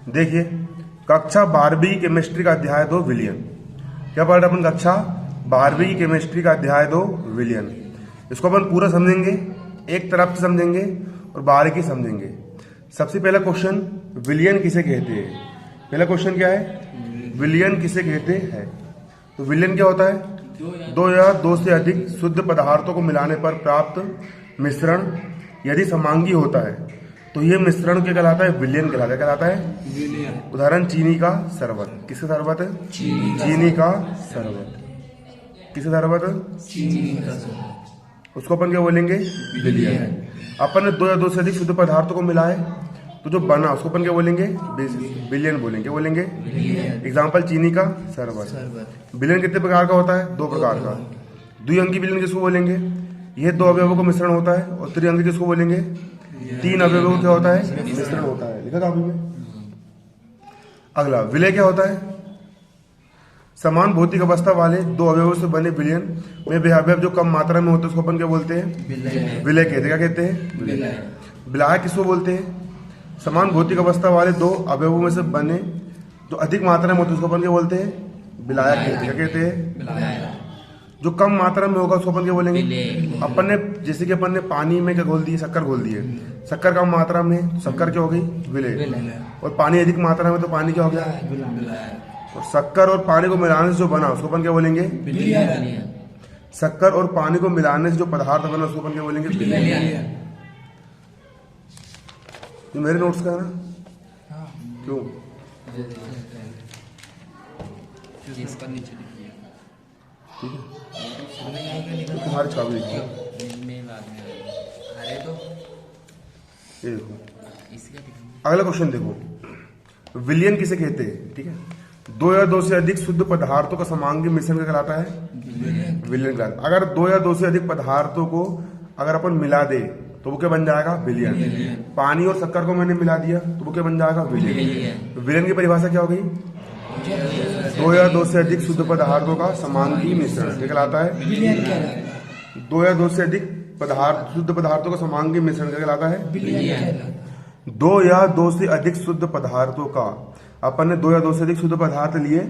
देखिए, कक्षा 12वीं की केमिस्ट्री का अध्याय 2 विलयन। क्या पढ़ रहे अपन? कक्षा 12वीं की केमिस्ट्री का अध्याय 2 विलयन। इसको अपन पूरा समझेंगे, एक तरफ से समझेंगे और बारीकी समझेंगे। सबसे पहला क्वेश्चन, विलयन किसे कहते हैं? पहला क्वेश्चन क्या है? विलयन किसे कहते हैं? तो विलयन क्या होता है? दो या दो से अधिक शुद्ध पदार्थों को मिलाने पर प्राप्त मिश्रण यदि समांगी होता है तो ये मिश्रण क्या कहलाता है? विलयन कहलाता है। उदाहरण, चीनी का शरबत। किसका शरबत है? चीनी का शरबत। किसका शरबत है? चीनी का शरबत। उसको अपन क्या बोलेंगे? विलयन। अपन ने दो या दो से अधिक शुद्ध पदार्थों को मिलाए तो जो बना उसको अपन क्या बोलेंगे? विलयन बोलेंगे। क्या बोलेंगे? एग्जाम्पल, चीनी का शरबत। विलयन कितने प्रकार का होता है? 2 प्रकार का। द्विअंगी विलयन किसको बोलेंगे? यह 2 अवयवों का मिश्रण होता है। और त्रिअंगी किसको बोलेंगे? 3 अवयवों का क्या होता है? मिश्रण होता है। लिखा था अभी में। अगला, विलय क्या होता है? समान भौतिक अवस्था वाले 2 अवयवों से बने विलयन में वे अवयव जो कम मात्रा में होते हैं उसको अपन क्या बोलते हैं? विलय कहते हैं। क्या कहते हैं? विलय। विलायक किसको बोलते हैं? समान भौतिक अवस्था वाले 2 अवयवों में से बने जो अधिक मात्रा में होते हैं उसको अपन क्या बोलते हैं? विलायक कहते हैं। क्या कहते हैं? जो कम मात्रा में होगा उसको अपन क्या बोलेंगे? अपन ने जैसे कि अपन ने पानी में क्या घोल दिए? शक्कर घोल दिए। शक्कर कम मात्रा में, शक्कर क्या हो गई? विलय। और पानी अधिक मात्रा में तो पानी क्या हो गया? और शक्कर और पानी को मिलाने से जो बना उसको अपन क्या बोलेंगे? शक्कर और पानी को मिलाने से जो पदार्थ बना उसको अपन क्या बोलेंगे? विलय। ये मेरे नोट्स का है ना? क्यों? ठीक है, तुम्हारी छाप लिखी। ये देखो, अगला क्वेश्चन देखो, विलयन किसे कहते हैं? ठीक है, 2 या 2 से अधिक शुद्ध पदार्थों का समांगी मिश्रण क्या कहलाता है? विलयन कहलाता है। अगर 2 या 2 से अधिक पदार्थों को अगर अपन मिला दे तो वो क्या बन जाएगा? विलयन। पानी और शक्कर को मैंने मिला दिया तो वो क्या बन जाएगा? विलयन। विलयन की परिभाषा क्या हो गई? 2 या 2 से अधिक शुद्ध पदार्थों का समांगी मिश्रण क्या कहलाता है? 2 या 2 से अधिक शुद्ध पदार्थों का समांगी मिश्रण क्या कहलाता है? 2 या 2 से अधिक शुद्ध पदार्थों का, अपन ने 2 या 2 से अधिक शुद्ध पदार्थ लिए,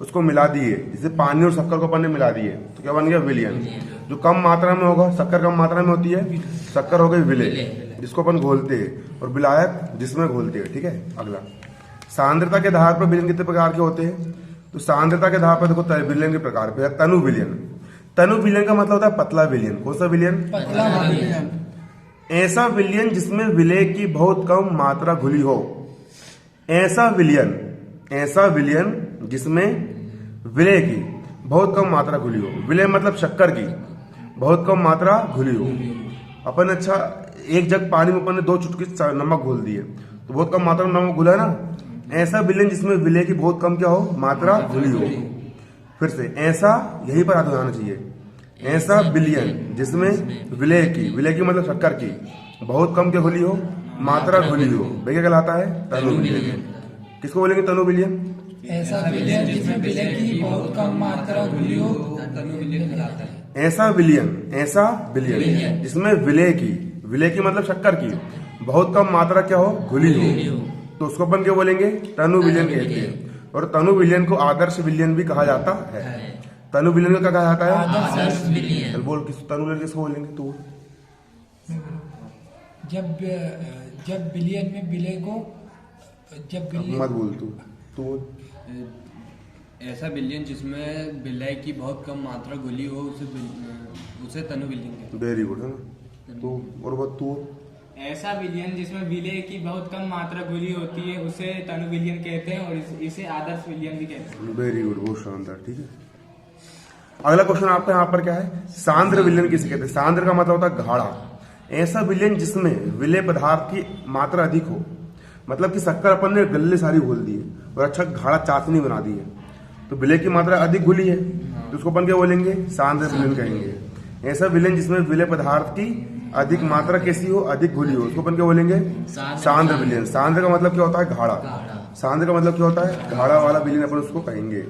उसको मिला दिए, जैसे पानी और शक्कर को अपन ने मिला दिए तो क्या बन गया? विलयन। जो कम मात्रा में होगा, शक्कर कम मात्रा में होती है, शक्कर हो गई विलय जिसको अपन घोलते हैं, और विलायक जिसमें घोलते हैं। ठीक है, अगला, सांद्रता के आधार पर विलयन कितने प्रकार के होते हैं? तो सांद्रता के आधार पर देखो विलयन के प्रकार पे, तनु विलयन। तनु विलयन का मतलब होता है पतला विलयन। कौन सा विलयन? पतला विलयन। ऐसा विलयन जिसमें विलय की बहुत कम मात्रा घुली हो। ऐसा विलयन जिसमें विलय की बहुत कम मात्रा घुली हो। विलय मतलब शक्कर की बहुत कम मात्रा घुली हो। अपन अच्छा, एक जग पानी में अपन ने 2 चुटकी नमक घोल दिए तो बहुत कम मात्रा में नमक घुला है ना। ऐसा विलयन जिसमें विलय की बहुत कम क्या हो? मात्रा घुली हो। फिर से, ऐसा, यहीं पर हाथ लगाना चाहिए। ऐसा विलयन जिसमें विलय की मतलब शक्कर की बहुत कम क्या घुली हो? मात्रा घुली हो, वे क्या कहलाता है? तनु विलयन। किसको बोलेंगे तनु विलयन? ऐसा विलयन जिसमें विलय की बहुत कम मात्रा घुली हो, तनु विलयन कहलाता है। ऐसा विलयन जिसमें विलय की मतलब शक्कर की बहुत कम मात्रा क्या हो? घुली हो, तो उसको अपन क्या बोलेंगे? तनु विलयन कहते हैं। और तनु विलयन को आदर्श विलयन भी कहा जाता है। तनु विलयन को क्या कहा जाता है? आदर्श विलयन। बोल, तनु विलयन किसको बोलेंगे? तू जब विलयन में विलय को, मत बोल, तू बोल। ऐसा विलयन जिसमें विलय की बहुत कम मात्रा घुली हो उसे तनु विलयन कहते हैं। वेरी गुड, है ना? तो और बात तू। ऐसा विलयन जिसमें विलय की बहुत कम मात्रा घुली होती है उसे तनु विलयन कहते हैं, और इसे आदर्श विलयन भी कहते हैं। वेरी गुड, बहुत शानदार। ठीक है, अगला क्वेश्चन आपका यहाँ पर क्या है? सांद्र विलयन किसे कहते हैं? सांद्र का मतलब होता है गाढ़ा। ऐसा विलयन जिसमें विलय पदार्थ की मात्रा अधिक हो, मतलब कि शक्कर अपन ने गल्ले सारी घोल दी है और अच्छा गाढ़ा चाशनी बना दी है, तो विलय की मात्रा अधिक घुली है तो उसको अपन क्या बोलेंगे? सांद्र विलयन कहेंगे। ऐसा विलयन जिसमें विलय पदार्थ की अधिक मात्रा कैसी हो? अधिक घुली हो, उसको अपन क्या बोलेंगे? सांद्र विलयन। सांद्र का मतलब क्या होता है? गाढ़ा। सांद्र का मतलब क्या होता है? गाढ़ा वाला विलयन अपन उसको कहेंगे।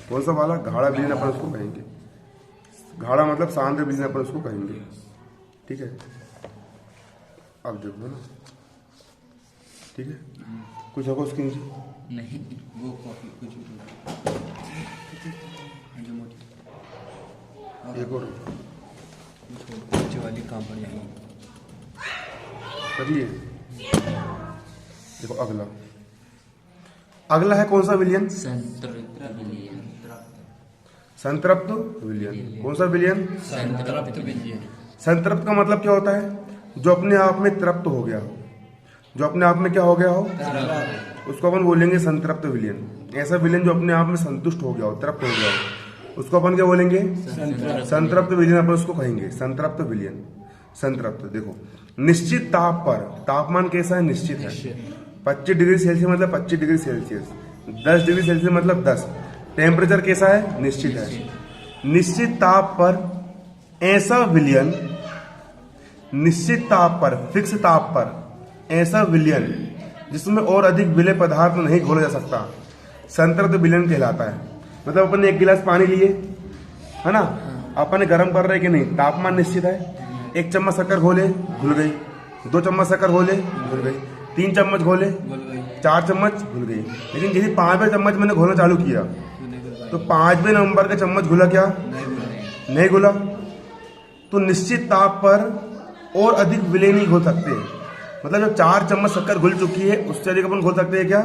कौन सा वाला? गाढ़ा विलयन अपन उसको कहेंगे। गाढ़ा मतलब सांद्र विलयन अपन उसको कहेंगे। ठीक है, अब देखो ना, ठीक है, कुछ होगा उसके नीचे। नहीं, वो कॉफी कुछ भी जो मोटी एक और नीचे वाली कहाँ पर जाएगी? करिए। देखो अगला, अगला है कौन सा विलियन? संतृप्त विलियन। संतृप्त विलियन। कौन सा विलियन? संतृप्त विलियन। संतृप्त का मतलब क्या होता है? जो अपने आप में तृप्त हो गया हो, जो अपने आप में क्या हो गया हो, उसको अपन बोलेंगे संतृप्त विलियन। ऐसा विलियन जो अपने आप में संतुष्ट हो गया हो, तृप्त हो गया हो, उसको अपन क्या बोलेंगे? संतृप्त विलियन अपन उसको कहेंगे, संतृप्त विलियन। संतृप्त देखो, निश्चित ताप पर, तापमान कैसा है? निश्चित है। 25 डिग्री सेल्सियस मतलब 25 डिग्री सेल्सियस, 10 डिग्री सेल्सियस मतलब 10। टेम्परेचर कैसा है? निश्चित है। निश्चित ताप पर ऐसा विलियन, निश्चित ताप पर, फिक्स ताप पर ऐसा विलियन जिसमें और अधिक विलेय पदार्थ नहीं घोला जा सकता, संतृप्त विलियन कहलाता है। मतलब अपन ने 1 गिलास पानी लिए, है ना, अपन ने गर्म कर रहे कि नहीं, तापमान निश्चित है। 1 चम्मच शक्कर घोले, घुल गई। 2 चम्मच शक्कर घोले, घुल गई। 3 चम्मच घोले, 4 चम्मच घुल गई। लेकिन यदि 5वें चम्मच मैंने घोलना चालू किया तो 5वें नंबर का चम्मच घुला क्या? नहीं घुला। तो निश्चित ताप पर और अधिक विलेय नहीं घोल सकते। मतलब जब 4 चम्मच शक्कर घुल चुकी है उससे अधिक अपन घोल सकते हैं क्या?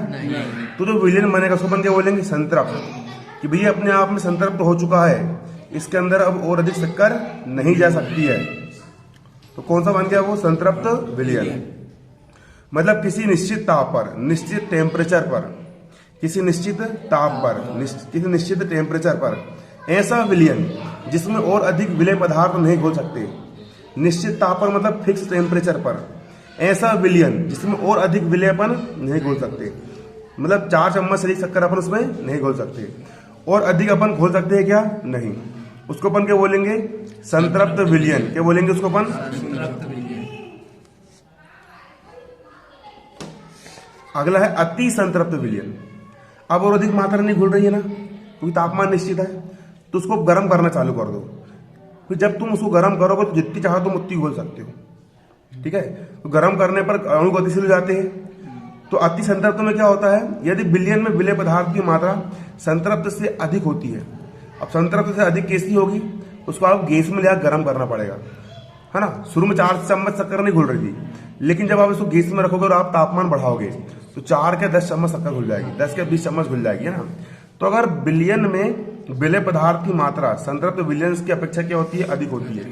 तो जो विलेयन बनेगा उसको अपन क्या बोलेंगे? संतृप्त। कि भैया अपने आप में संतृप्त हो चुका है, इसके अंदर अब और अधिक शक्कर नहीं जा सकती है। तो कौन सा बन गया वो? संतृप्त विलियन। मतलब किसी निश्चित ताप पर, निश्चित टेम्परेचर पर, किसी निश्चित ताप पर, किसी निश्चित टेम्परेचर पर ऐसा विलियन जिसमें और अधिक विलेय पदार्थ नहीं घोल सकते। निश्चित ताप पर मतलब फिक्स टेम्परेचर पर ऐसा विलियन जिसमें और अधिक विलेय अपन नहीं घोल सकते। मतलब 4 चम्मच से अधिक शक्कर अपन उसमें नहीं घोल सकते, और अधिक अपन घोल सकते हैं क्या? नहीं। उसको अपन क्या बोलेंगे? संतृप्त विलियन। क्या बोलेंगे उसको अपन? अगला है अति संतृप्त विलियन। अब और अधिक मात्रा नहीं घुल रही है ना, क्योंकि तापमान निश्चित है, तो उसको गर्म करना चालू कर दो। फिर जब तुम उसको गर्म करोगे तो जितनी चाहो तुम उतनी घोल सकते हो, ठीक है। तो गर्म करने पर अणु गतिशील हो जाते हैं। तो अति संतृप्त में क्या होता है? यदि विलियन में विलेय पदार्थ की मात्रा संतृप्त से अधिक होती है, अब संतृप्त से अधिक कैसी होगी? उसको आप गैस में ले गर्म करना पड़ेगा, है ना। शुरू में 4 चम्मच शक्कर नहीं घुल रही थी, लेकिन जब आप इसको गैस में रखोगे और आप तापमान बढ़ाओगे तो 4 के 10 चम्मच शक्कर घुल जाएगी, 10 के 20 चम्मच घुल जाएगी, है ना। तो अगर विलियन में विलेय पदार्थ की मात्रा संतृप्त विलियन की अपेक्षा क्या होती है? अधिक होती है,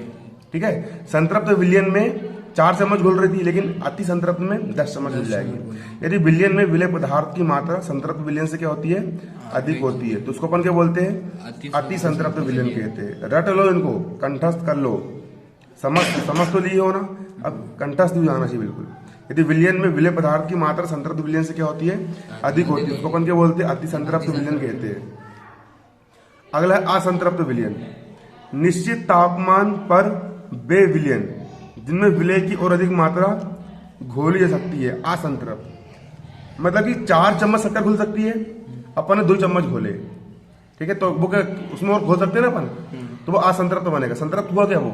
ठीक है। संतृप्त विलियन में 4 चम्मच घुल रही थी, लेकिन अति संतृप्त में 10 चम्मच घुल जाएगी। यदि विलियन में विलेय पदार्थ की मात्रा संतृप्त विलियन से क्या होती है? अधिक होती है, तो उसको अपन क्या बोलते हैं? अति संतृप्त विलियन कहते हैं। रट लो इनको, कंठस्थ कर लो, समझ तो लिए हो ना, अब कंठस्थ भी आना चाहिए बिल्कुल। यदि विलियन में विलेय पदार्थ की मात्रा संतृप्त विलियन से क्या होती है? अधिक होती है, उसको अपन क्या बोलते हैं? अति संतृप्त विलियन कहते हैं। अगला है असंतृप्त विलियन। निश्चित तापमान पर वे विलियन जिनमें विलेय की और अधिक मात्रा घोली जा सकती है, असंतृप्त। मतलब कि 4 चम्मच शक्कर घुल सकती है, अपन ने 2 चम्मच घोले, ठीक है, तो वो क्या उसमें और घोल सकते हैं ना अपन, तो वो असंतृप्त बनेगा। संतृप्त हुआ क्या? वो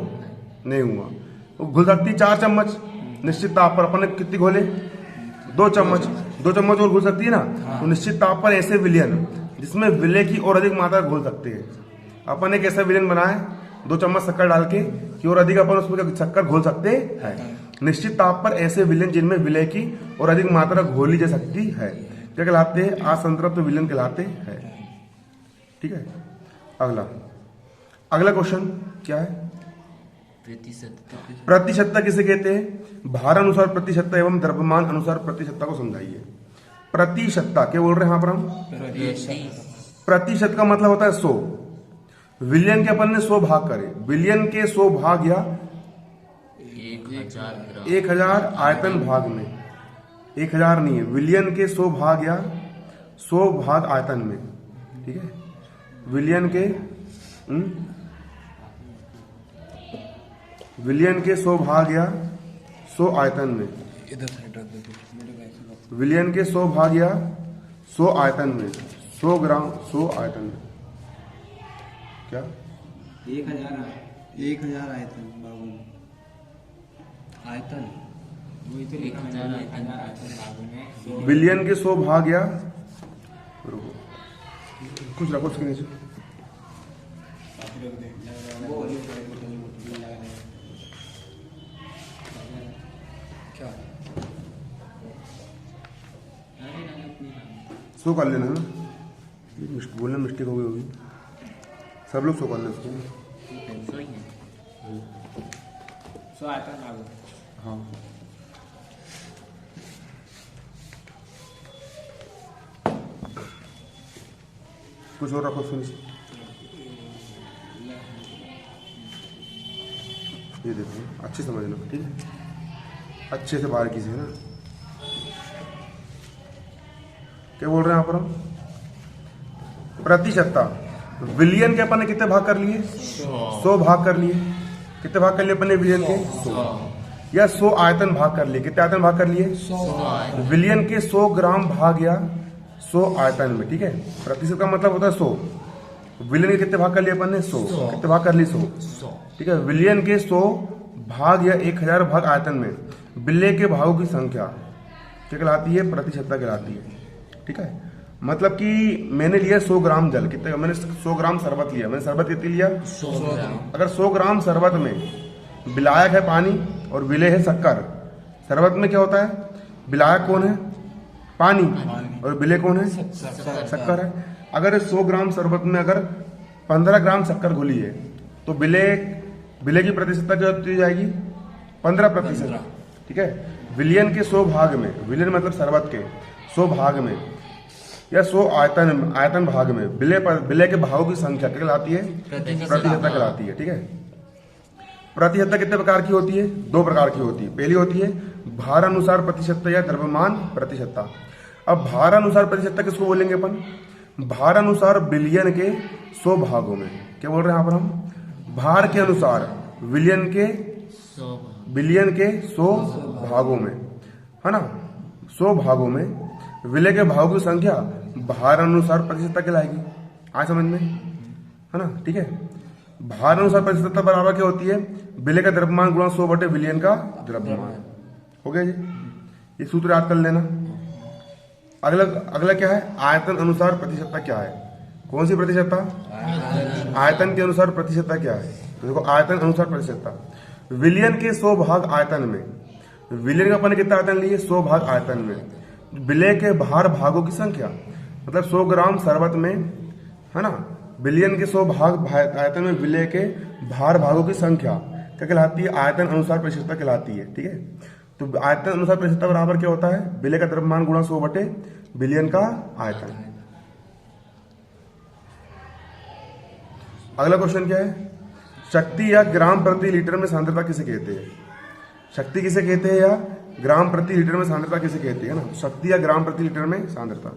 नहीं हुआ। वो घुल सकती है 4 चम्मच निश्चित ताप पर, अपन ने कितनी घोले? 2 चम्मच, 2 चम्मच और घुल सकती है ना। तो निश्चित ताप पर ऐसे विलियन जिसमें विलेय की और अधिक मात्रा घोल सकते हैं, अपन एक ऐसा विलियन बनाए 2 चम्मच शक्कर डाल के कि और अधिक अपन उसमें शक्कर घोल सकते हैं। निश्चित ताप पर ऐसे विलियन जिनमें विलेय की और अधिक मात्रा घोली जा सकती है क्या कहलाते हैं? असंतृप्त विलियन कहलाते हैं, ठीक है। अगला क्वेश्चन क्या है? प्रतिशतता किसे कहते हैं? भार अनुसार प्रतिशतता एवं द्रव्यमान अनुसार प्रतिशतता को समझाइए। प्रतिशतता क्या बोल रहे हैं यहाँ पर हम? प्रतिशत का मतलब होता है 100। विलियन के अपन ने 100 भाग करे, विलियन के 100 भाग या 1000 आयतन भाग में, 1000 नहीं है, विलियन के 100 भाग या 100 भाग आयतन में, ठीक है। विलियन के 100 भाग या 100 आयतन में, विलियन के 100 भाग या 100 आयतन में, 100 ग्राम 100 आयतन में क्या? 1000 आयतन बाबू, आयतन वही तो 1000 आयतन भाग में, विलियन के 100 भाग या रुको, कुछ रखो उसके नीचे। सो कर लेना ना, बोलने मिस्टेक हो गई होगी, सब लोग सो कर लें उसको। सो आता है लागू। हाँ कुछ और रखो उसके नीचे। ये देखो अच्छे समझना, ठीक है, अच्छे से बारीकी से, है ना। क्या बोल रहे हैं यहाँ पर हम? प्रतिशतता, विलियन के अपन ने कितने भाग कर लिए? 100 भाग कर लिए। कितने भाग कर लिए अपन ने विलियन के? 100। या 100 आयतन भाग कर लिए। कितने आयतन भाग कर लिए? 100। विलियन के 100 ग्राम भाग या 100 आयतन में, ठीक है। प्रतिशत का मतलब होता है 100। विलियन के कितने भाग कर लिए अपन ने? 100। कितने भाग कर लिए? 100, ठीक है। विलियन के 100 भाग या 1000 भाग आयतन में विलय के भागों की संख्या क्या कहलाती है? प्रतिशतता कहलाती है, ठीक है। मतलब कि मैंने लिया 100 ग्राम जल, कितने? मैंने 100 ग्राम शरबत लिया। मैंने शरबत कितनी लिया? 100 ग्राम। अगर 100 ग्राम शरबत में विलायक है पानी और विलय है शक्कर, शरबत में क्या होता है? विलायक कौन है? पानी, और विलय कौन है? शक्कर है। अगर 100 ग्राम शरबत में अगर 15 ग्राम शक्कर घुली है तो विलय की प्रतिशतता क्या होती जाएगी? 15%, ठीक है। विलियन के 100 भाग में, विलियन मतलब शरबत के 100 भाग में या 100 आयतन भाग में विलय के भागों की संख्या क्या कहलाती है? प्रतिशतता कहलाती है, ठीक है। प्रतिशतता कितने प्रकार की होती है? 2 प्रकार की होती है। पहली होती है भार अनुसार प्रतिशतता या द्रव्यमान प्रतिशतता। अब भार अनुसार प्रतिशतता किसको बोलेंगे अपन? भार अनुसार विलियन के 100 भागों में। क्या बोल रहे हैं यहाँ पर हम? भार के अनुसार विलियन के 100 भागों में, है ना। 100 भागों में विलय के भागों की संख्या भार अनुसार प्रतिशतता कहलाएगी। आज समझ में, है ना, ठीक है। भार अनुसार प्रतिशतता बराबर क्या होती है? विलय का द्रव्यमान गुणा 100 बटे विलियन का द्रव्यमान। हो गया जी, ये सूत्र याद कर लेना। अगला क्या है? आयतन अनुसार प्रतिशतता क्या है? कौन सी प्रतिशतता? आयतन के अनुसार प्रतिशतता क्या है? तो देखो, आयतन अनुसार प्रतिशतता, विलियन के 100 भाग आयतन में, विलियन का अपन ने कितना आयतन लिए? 100 भाग आयतन में विलय के भार भागों की संख्या, मतलब 100 ग्राम शरबत में, है ना, विलियन के 100 भाग आयतन में विलय के भार भागों की संख्या क्या कहलाती है? आयतन अनुसार प्रतिशतता कहलाती है, ठीक है। तो आयतन अनुसार प्रतिशतता बराबर क्या होता है? विलय का द्रव्यमान गुणा 100 बटे विलियन का आयतन। अगला क्वेश्चन क्या है? शक्ति या ग्राम प्रति लीटर में सांद्रता किसे कहते हैं? शक्ति किसे कहते हैं या ग्राम प्रति लीटर में सांद्रता किसे कहते हैं, ना। शक्ति या ग्राम प्रति लीटर में सांद्रता।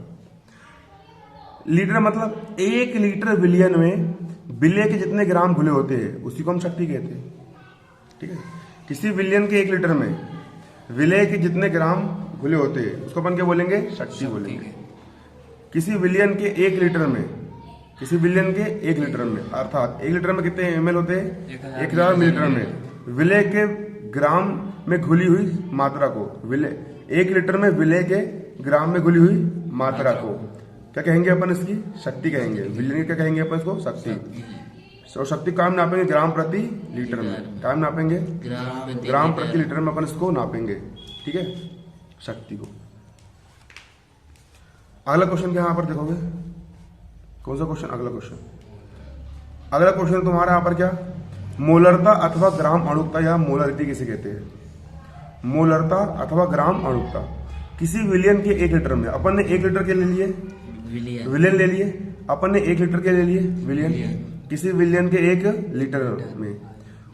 लीटर मतलब 1 लीटर विलियन में विलय के जितने ग्राम घुले होते हैं उसी को हम शक्ति कहते हैं, ठीक है। किसी विलियन के 1 लीटर में विलय के जितने ग्राम घुले होते हैं उसको अपन क्या बोलेंगे? शक्ति बोलेंगे। किसी विलियन के 1 लीटर में, किसी विलियन के 1 लीटर में, अर्थात 1 लीटर में कितने ml होते हैं? 1000 मिलीलीटर में विलय के ग्राम में घुली हुई मात्रा को, विलय 1 लीटर में विलय के ग्राम में घुली हुई मात्रा को क्या कहेंगे अपन? इसकी शक्ति कहेंगे। विलियन क्या कहेंगे अपन इसको? शक्ति। और शक्ति काम नापेंगे ग्राम प्रति लीटर में। काम नापेंगे ग्राम प्रति लीटर में अपन इसको नापेंगे, ठीक है, शक्ति को। अगला क्वेश्चन क्या यहाँ पर देखोगे? कौन सा क्वेश्चन? अगला क्वेश्चन तुम्हारा यहाँ पर क्या? मोलरता अथवा ग्राम अणुकता या मोलरिटी किसे कहते हैं? मोलरता अथवा ग्राम अणुकता। किसी विलियन के 1 लीटर में, अपन ने 1 लीटर के ले लिए विलियन ले लिए, अपन ने 1 लीटर के ले लिए विलियन। किसी विलियन के 1 लीटर में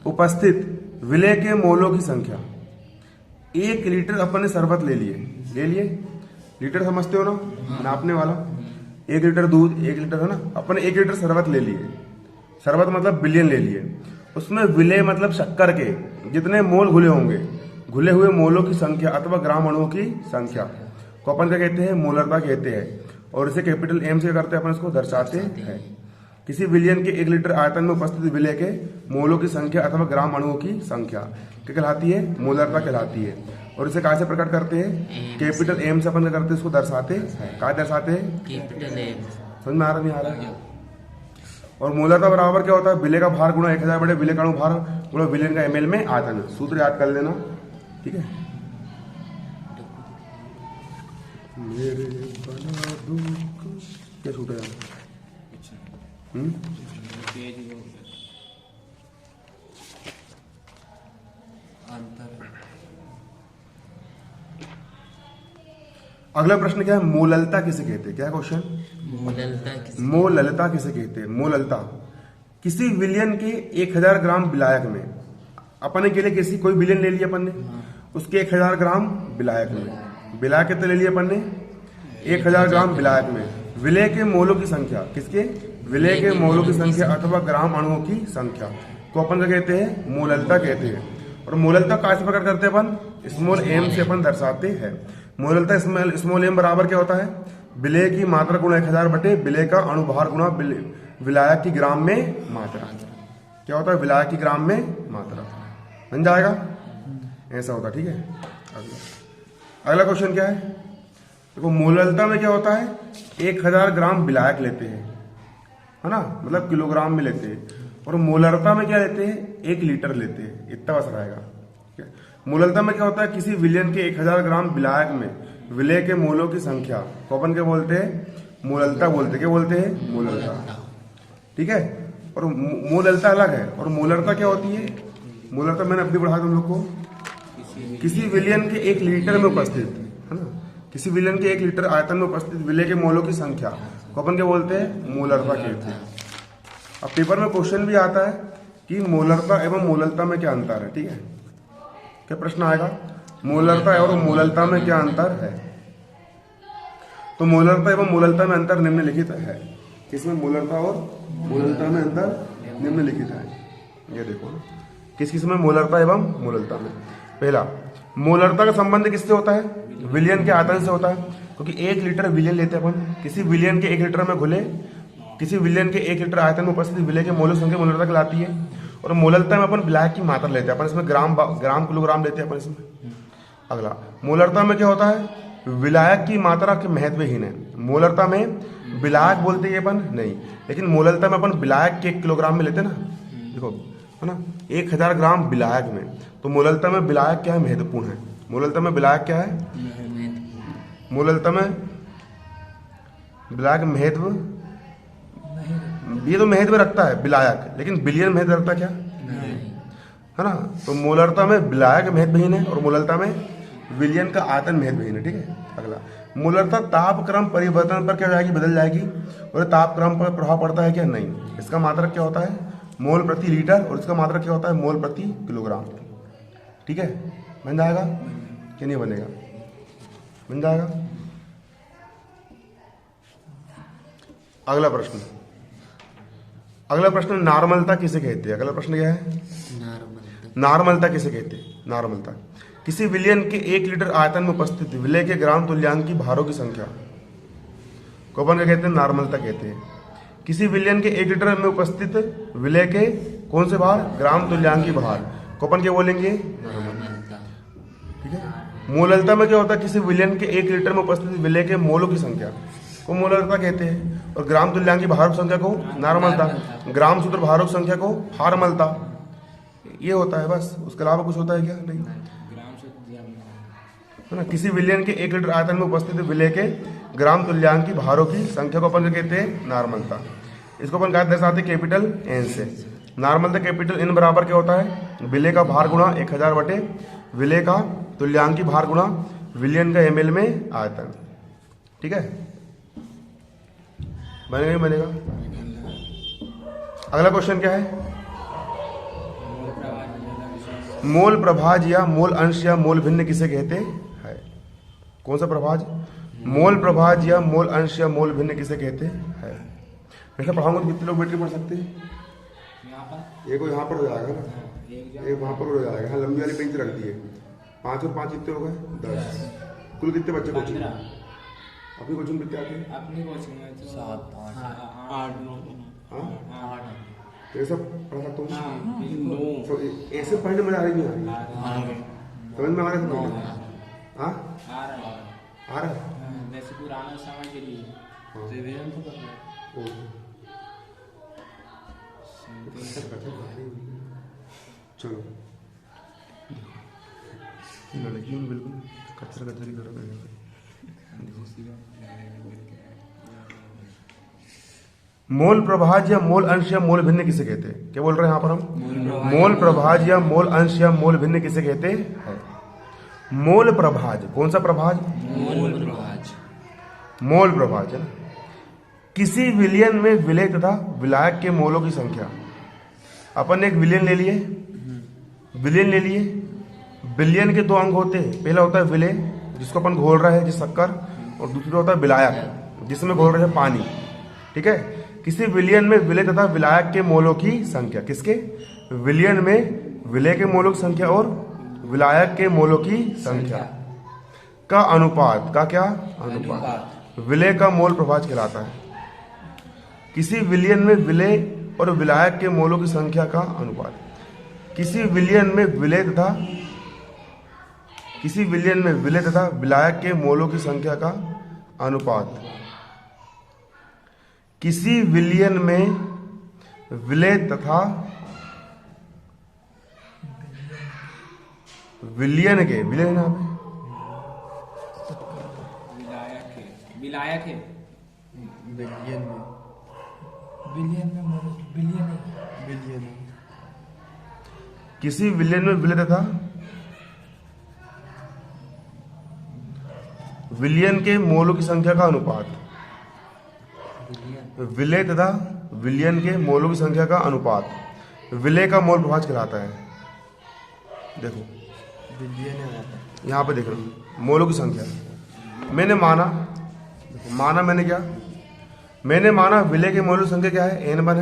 उपस्थित विलय के मोलों की संख्या। 1 लीटर अपन ने शरबत ले लिए, लीटर समझते हो ना, नापने वाला। 1 लीटर दूध, 1 लीटर, है ना। अपन ने 1 लीटर शरबत ले लिए, शरबत मतलब विलियन ले लिए। उसमें विलय मतलब शक्कर के जितने मोल घुले होंगे, घुले हुए मोलों की संख्या अथवा ग्राम अणुओं की संख्या को अपन क्या कहते हैं? मोलरता कहते हैं। और इसे कैपिटल एम से करते हैं अपन, इसको दर्शाते हैं। किसी विलियन के 1 लीटर आयतन में उपस्थित विलय के मोलों की संख्या अथवा ग्राम अणुओं की संख्या क्या कहलाती है? मोलरता कहलाती है। और इसे काय से प्रकट करते हैं? कैपिटल एम से अपन क्या करते हैं? इसको दर्शाते हैं। काय दर्शाते हैं? Capital M. समझ में आ रहा नहीं आ रहा? और मोलरता बराबर क्या होता है? विलेय का भार गुणा 1000 बटे विलेय का भार गुणा विलेय का ml में आयतन। सूत्र याद कर लेना, ठीक है। मेरे बना दो क्या सूत्र है? अगला प्रश्न क्या है? मोललता किसे कहते हैं? क्या क्वेश्चन? मोललता किसे कहते हैं? मोललता किसी विलयन के 1000 ग्राम विलायक में, अपन के लिए किसी कोई विलयन ले लिया अपन ने, उसके 1000 ग्राम विलायक में, विलायक कितने ले लिया अपन ने? 1000 ग्राम विलायक में विलेय के मोलों की संख्या, किसके? विलेय के मोलों की संख्या अथवा ग्राम अणुओं की संख्या को अपन क्या कहते हैं? मोललता कहते हैं। और मोललता कैसे प्रकट करते हैं अपन? स्मॉल एम से अपन दर्शाते हैं। मोललता स्मॉल एम बराबर क्या होता है? विलेय की मात्रा गुणा 1000 बटे विलेय का अणुभार गुणा विलायक की ग्राम में मात्रा। क्या होता है? विलायक की ग्राम में मात्रा। बन जाएगा, ऐसा होता, ठीक है। अगला क्वेश्चन क्या है? देखो मोललता में क्या होता है? 1000 ग्राम विलायक लेते हैं, है ना, मतलब किलोग्राम में लेते हैं। और मोलरता में क्या लेते हैं? 1 लीटर लेते हैं, इतना बस रहेगा। मोललता में क्या होता है? किसी विलयन के 1000 ग्राम विलायक में विलेय के मोलों की संख्या को अपन क्या बोलते हैं? मोललता बोलते हैं। क्या बोलते हैं? मोललता, ठीक है। और मोललता अलग है। और मोलरता क्या होती है? मोलरता मैंने अपनी बढ़ा तुम लोग को, किसी विलयन के 1 लीटर में उपस्थित, है ना, किसी विलयन के 1 लीटर आयतन में उपस्थित विलेय के मोलों की संख्या को अपन क्या बोलते हैं? मोलरता कहते हैं। अब पेपर में क्वेश्चन भी आता है कि मोलरता एवं मोललता में क्या अंतर है, ठीक है। क्या प्रश्न आएगा? मोलरता और मोललता में क्या अंतर है? तो मोलरता एवं मोललता में अंतर निम्नलिखित है। किसमें मोलरता और मोललता में अंतर निम्नलिखित है? ये देखो, किस किस में मोलरता एवं मोललता में? पहला, मोलरता का संबंध किससे होता है? विलयन के आयतन से होता है, क्योंकि 1 लीटर विलयन लेते हैं अपन। किसी विलयन के 1 लीटर में घुले, किसी विलयन के 1 लीटर आयतन में उपस्थित विलेय के मोलों की संख्या मोलरता कहलाती है। और मोललता में अपन विलायक की मात्रा लेते हैं, अपन इसमें ग्राम किलोग्राम लेते हैं अपन इसमें। अगला, मोलरता में क्या होता है? विलायक की मात्रा के महत्वहीन है। मोलरता में विलायक बोलते हैं अपन नहीं, लेकिन मोललता में अपन विलायक के 1 किलोग्राम में लेते हैं ना, देखो, है ना, 1000 ग्राम विलायक में। तो मोललता में विलायक क्या है? महत्वपूर्ण है। मोललता में विलायक क्या है? मोललता में विलायक महत्व, ये तो महत्व रखता है विलायक, लेकिन विलयन महत्व रखता क्या? है ना। तो मोलरता में विलायक महत्वहीन है और मोललता में विलयन का आयतन महत्वहीन है, ठीक है। अगला, मोलरता तापक्रम परिवर्तन पर क्या हो जाएगी? बदल जाएगी। और तापक्रम पर प्रभाव पड़ता है क्या? नहीं। इसका मात्रक क्या होता है? मोल प्रति लीटर। और इसका मात्रक क्या होता है? मोल प्रति किलोग्राम, ठीक है। बन जाएगा क्या? नहीं बनेगा? बन जाएगा। अगला प्रश्न, अगला प्रश्न, नार्मलता किसे कहते हैं? अगला प्रश्न क्या है? नार्मलता किसे कहते हैं? नार्मलता किसी विलयन के 1 लीटर आयतन में उपस्थित विलेय के ग्राम तुल्यांक की भारों की संख्या को अपन क्या कहते हैं? नार्मलता कहते हैं। किसी विलयन के 1 लीटर में उपस्थित विलेय के कौन से भार? ग्राम तुल्यांक की भार को अपन क्या बोलेंगे? नार्मलता, ठीक है। मोललता में क्या होता है? किसी विलयन के 1 लीटर में उपस्थित विलेय के मोलों की संख्या को मोललता कहते हैं। और ग्राम तुल्यांक की भारों की संख्या को नार्मलता, ग्राम सूत्र भारों की संख्या को हार्मलता। ये होता है बस, उसके अलावा कुछ होता है क्या? नहीं, है ना। किसी विलयन के 1 लीटर आयतन में उपस्थित विलेय के ग्राम तुल्यांक की भारों की संख्या को अपन कहते हैं? नार्मलता। इसको अपन क्या दर्शाते हैं? कैपिटल एन से। नार्मलता कैपिटल एन बराबर क्या होता है? विलेय का भार गुणा 1000 बटे विलेय का तुल्यांक की भार गुणा विलयन का ml में आयतन, ठीक है। बनेगा नहीं बनेगा? अगला क्वेश्चन क्या है? मोल प्रभाज या मोल अंश या मोल भिन्न किसे कहते हैं? कौन सा प्रभाज? मोल प्रभाज या मोल अंश या मोल भिन्न किसे कहते हैं? ऐसा पढ़ाऊंगा तो कितने लोग बैठ के पढ़ सकते हैं? एक यहाँ पर हो जाएगा ना, एक वहाँ पर हो जाएगा। हाँ, लंबी वाली बेंच रख दी है। 5 और 5 कितने हो गए? 10। कुल कितने बच्चे कोचिंग? अपनी कोचिंग कितने आते हैं? अपनी कोचिंग में 7 8 9 तो ये सब पढ़ा सकता हूँ। ऐसे पढ़ने में मजा आ रही नहीं आ रही? समझ में आ रहा है? हाँ आ रहा है। आ रहा है। वैसे पुराना समय के लिए रिवीजन तो कर रहे हैं। चलो लड़कियों में बिल्कुल कचरा कचरी करो। मोल प्रभाज या मोल अंश या मोल भिन्न किसे कहते हैं? क्या बोल रहे हैं यहाँ पर हम? मोल प्रभाज या मोल अंश या मोल भिन्न किसे कहते हैं? मोल प्रभाज। कौन सा प्रभाज? मोल प्रभाज। मोल प्रभाज है ना। किसी विलयन में विलय तथा विलायक के मोलों की संख्या। अपन ने एक विलयन ले लिए, विलयन ले लिए। विलयन के दो अंग होते हैं, पहला होता है विलय जिसको अपन घोल रहे हैं जिस शक्कर, और दूसरा होता है विलायक जिसमें घोल रहे हैं पानी। ठीक है। किसी विलयन में विलय तथा विलायक के मोलों की संख्या। किसके? विलयन में विलय के मोलों की संख्या और विलायक के मोलों की संख्या का अनुपात। का क्या? अनुपात। विलय का मोल प्रभाज कहलाता है। किसी विलयन में विलय और विलायक के मोलों की संख्या का अनुपात। किसी विलयन में विलय तथा विलायक के मोलों की संख्या का अनुपात। किसी विलयन में विलय तथा विलयन के विलय नाम है विलायक है। बिलियन किसी विलयन में विलय तथा विलयन के मोलों की संख्या का अनुपात। विलय तथा विलयन के मोलों की संख्या का अनुपात विलय का मोल प्रभाज कहलाता है। देखो यहाँ पे देख रहे हो मोलों की संख्या। मैंने माना, देखो माना मैंने क्या? मैंने माना विलय के मोलों की संख्या क्या है? N1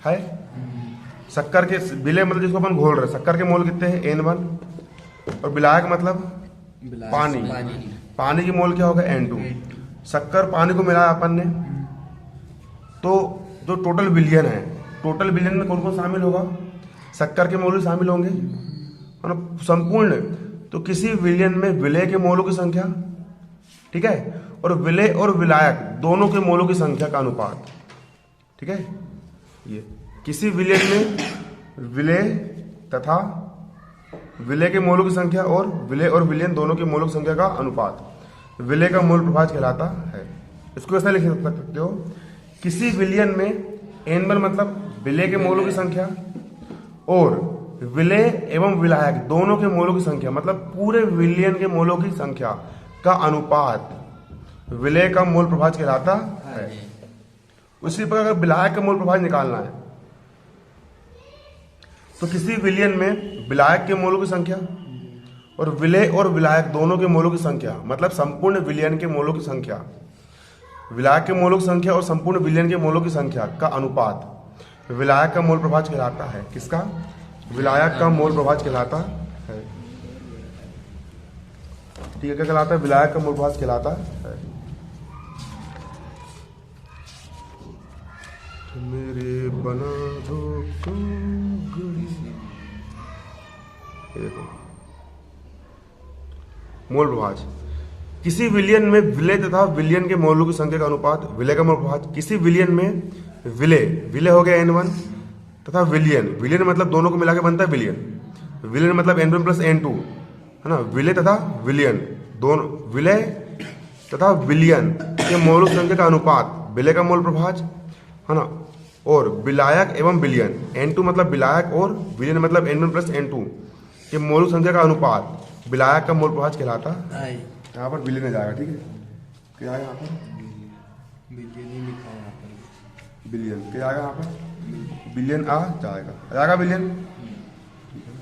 है। शक्कर के विलय मतलब जिसको अपन घोल रहे, शक्कर के मोल कितने हैं? N1। और विलायक मतलब पानी। पानी की मोल क्या होगा? N2। शक्कर पानी को मिलाया अपन ने, तो जो टोटल विलयन है, टोटल विलयन में कौन कौन शामिल होगा? शक्कर के मोल शामिल होंगे, है ना, संपूर्ण। तो किसी विलयन में विलय के मोलों की संख्या, ठीक है, और विलय और विलायक दोनों के मोलों की संख्या का अनुपात। ठीक है। ये किसी विलयन में विलय तथा विलय के मोलों की संख्या और विलय और विलयन दोनों के मोलों की संख्या का अनुपात विलय का मोल प्रभाज कहलाता है। इसको ऐसा लिख सकते हो, किसी विलयन में N1 मतलब विलय के मोलों की संख्या और विलय एवं विलायक दोनों के मोलों की संख्या, मतलब पूरे विलयन के मोलों की संख्या का अनुपात विलय का मोल प्रभाज कहलाता है। उसी प्रकार अगर विलायक का मोल प्रभाज निकालना है तो किसी विलयन में विलायक के मोलों की संख्या और विलय और विलायक दोनों के मोलों की संख्या, मतलब संपूर्ण विलयन के मोलों की संख्या, विलायक के मोलों की संख्या और संपूर्ण विलयन के मोलों की संख्या का अनुपात विलायक का मोल प्रभाज कहलाता है। किसका? विलायक का मोल प्रभाज कहलाता है। ठीक है, क्या कहलाता है? विलायक का मोल प्रभाज कहलाता है। मेरे बना दो देखो मोल प्रभाज। किसी विलयन में विलय तथा विलयन के मोलों की संख्या का अनुपात विलय का मोल प्रभाज। किसी विलयन में विलय हो गया N1 तथा विलयन मतलब दोनों को मिला के बनता है विलयन मतलब N1 प्लस N2, है ना। विलय तथा विलयन दोनों, विलय तथा विलयन के मोलों की संख्या का अनुपात विलय का मोल प्रभाज, है ना। और विलायक एवं विलयन N2 मतलब विलायक और विलयन मतलब N1 प्लस N2 के मोलों की संख्या का अनुपात विलायक का मोल प्रभाज कहलाता है। यहाँ पर विलयन जाएगा। ठीक है, क्या आएगा यहाँ पर? बिलियन क्या आएगा यहाँ पर? बिलियन आ जाएगा बिलियन।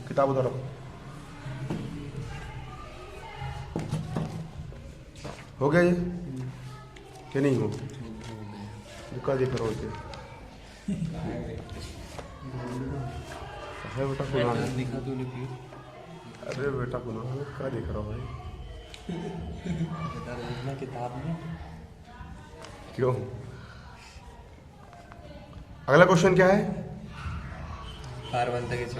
किताब उधर रखो। हो गया ये कि नहीं हो? क्या देख रहा हो? है बेटा खुला दिखा तो नहीं। अरे बेटा खुला क्या देख रहा हो भाई? किताब में क्यों? अगला क्वेश्चन क्या है? फार्मलता किसे?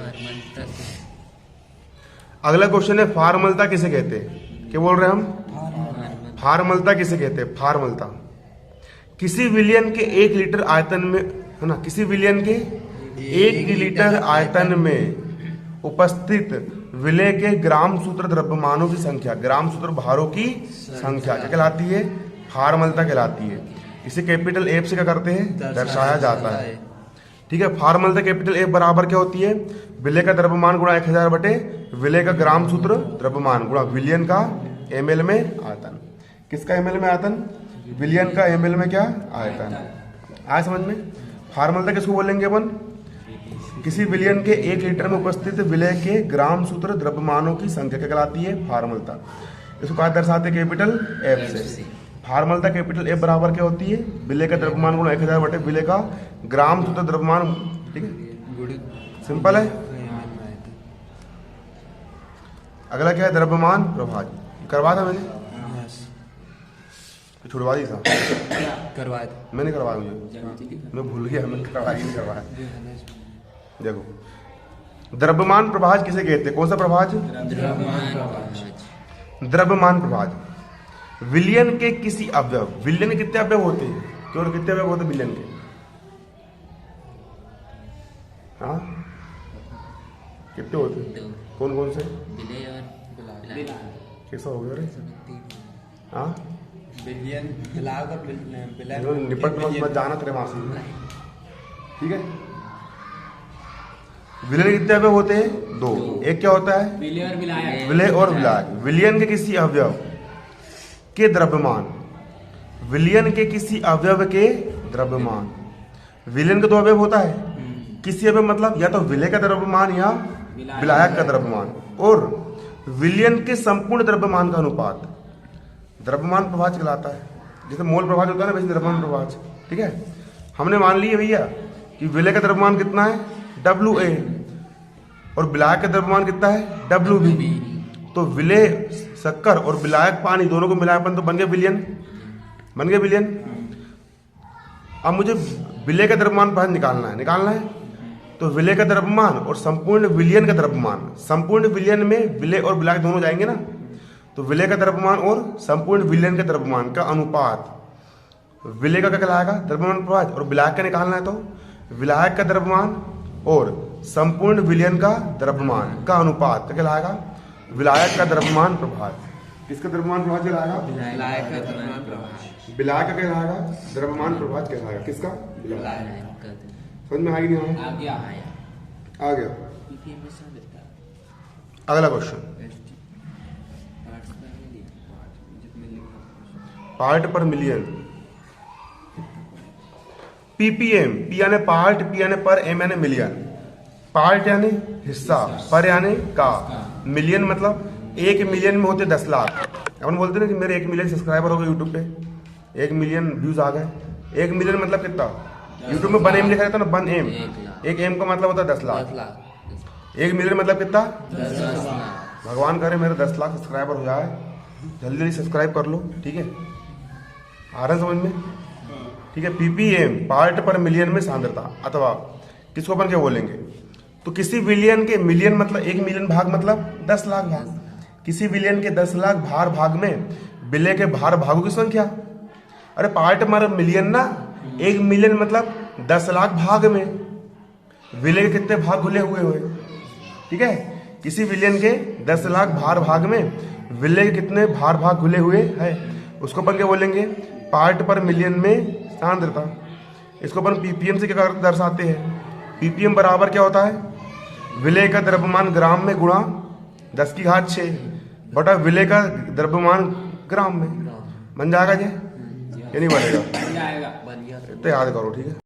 अगला क्वेश्चन है फार्मलता किसे कहते हैं? क्या बोल रहे हैं हम? फार्मलता किसे कहते हैं? फार्मलता। किसी विलयन के 1 लीटर आयतन में, है ना, किसी विलयन के 1 लीटर आयतन में उपस्थित विलय के ग्राम सूत्र द्रव्यमानों की संख्या, ग्राम सूत्र भारों की संख्या क्या कहलाती है? फार्मलता कहलाती है। इसे कैपिटल एफ से क्या करते हैं? दर्शाया जाता है। ठीक है। फार्मलता कैपिटल एफ बराबर क्या होती है? विलय का द्रव्यमान गुणा 1000 बटे विलय का ग्राम सूत्र द्रव्यमान गुणा विलयन का ml में आयतन। किसका ml में आयतन? विलयन का ml में क्या? आयतन। आया समझ में? फार्मलता किसको बोलेंगे अपन? किसी विलयन के 1 लीटर में उपस्थित विलय के ग्राम सूत्र द्रव्यमानों की संख्या क्या कहलाती है? फार्मलता। इसको कहा दर्शाते हैं? कैपिटल एफ से। फार्मलता कैपिटल एफ बराबर क्या होती है? विलय का द्रव्यमान गुणा 1000 बटे विलय का ग्राम सूत्र द्रव्यमान। ठीक है, सिंपल है। अगला क्या है? द्रव्यमान प्रभाज। करवा था मैंने, छुड़वा दी था, करवाया था। मैंने करवाया, मैं भूल गया, मैंने करवाया ही नहीं करवाया। देखो, द्रव्यमान प्रभाज किसे कहते हैं? कौन सा प्रभाज? द्रव्यमान प्रभाज। विलयन के किसी अवयव, विलयन के कितने अवयव होते हैं? केवल कितने अवयव होते हैं विलयन के? हाँ, कितने होते हैं? कौन कौन से? कैसा हो गया रे? हाँ, विलयन बिलाग और बिलाग निपट मत जाना तेरे मासी। ठीक है। विलयन के कितने अवयव होते हैं? 2। एक क्या होता है? विलय और विलायक। विलय और विलायक। विलयन के किसी अवयव के द्रव्यमान, विलयन के किसी अवयव के द्रव्यमान। विलयन का 2 अवयव होता है। किसी अवयव मतलब या तो विलय का द्रव्यमान या विलायक का द्रव्यमान। और विलयन के संपूर्ण द्रव्यमान का अनुपात द्रव्यमान प्रभाज कहलाता है। जैसे मोल प्रभाज होता है ना, वैसे द्रव्यमान प्रभाज। ठीक है। हमने मान लिया भैया कि विलय का द्रव्यमान कितना है? WA। और विलायक का द्रव्यमान कितना है? WB। तो विलय शक्कर और विलायक पानी दोनों को मिलाकर अपन तो बन गए विलयन, बन गए विलयन। अब मुझे विलय का द्रव्यमान प्रभाज निकालना है। तो विलय का द्रव्यमान और संपूर्ण विलयन का द्रव्यमान, संपूर्ण विलयन में विलय और विलायक दोनों जाएंगे ना, तो विलय का द्रव्यमान और संपूर्ण विलयन के द्रव्यमान का अनुपात विलय का क्या कहलाएगा? द्रव्यमान प्रभाज। और विलायक का निकालना है तो विलायक का द्रव्यमान और संपूर्ण विलयन का द्रव्यमान का अनुपात क्या कहलाएगा? विलायक का द्रव्यमान प्रभाज। किसका द्रव्यमान प्रभाज कहलाएगा? विलायक का द्रव्यमान प्रभाज। विलायक का कहलाएगा द्रव्यमान प्रभाज कहलाएगा। किसका? विलायक। समझ में आ गई? नहीं आ गया। अगला क्वेश्चन, पार्ट पर मिलियन। पीपीएम, पी यानी पार्ट, पी यानी पर, एम यानी मिलियन। पार्ट यानी हिस्सा, पर यानी का, मिलियन मतलब 1 मिलियन में होते 10 लाख। अपन बोलते ना कि मेरे 1 मिलियन सब्सक्राइबर हो गए यूट्यूब पे, 1 मिलियन व्यूज आ गए। 1 मिलियन मतलब कितना? यूट्यूब में 1 एम लिखा रहता है ना, 1 एम। 1 एम का मतलब होता है 10 लाख। 1 मिलियन मतलब कितना? 10 लाख। भगवान करे मेरे 10 लाख सब्सक्राइबर हो जाए, जल्दी जल्दी सब्सक्राइब कर लो। ठीक है, आ रहा है समझ में? ठीक है। पीपीएम पार्ट पर मिलियन में सांद्रता, अथवा किसको अपन क्या बोलेंगे? तो किसी विलियन के, मिलियन मतलब 1 मिलियन भाग मतलब 10 लाख भाग। किसी विलियन के 10 लाख भाग में विलय के भागों की संख्या। अरे पार्ट पर मिलियन ना, 1 मिलियन मतलब 10 लाख भाग में विलय के कितने भाग घुले हुए। ठीक है। किसी विलयन के 10 लाख भाग में विलय के कितने भाग घुले हुए हैं, उसको अपन क्या बोलेंगे? पार्ट पर मिलियन में सांद्रता। इसको अपन पीपीएम से क्या दर्शाते हैं? पीपीएम बराबर क्या होता है? विलय का द्रव्यमान ग्राम में गुणा 10 की घात 6 बटा विलय का द्रव्यमान ग्राम में। बन जाएगा ये? नहीं बनेगा? जाएगा। तो याद करो। ठीक है।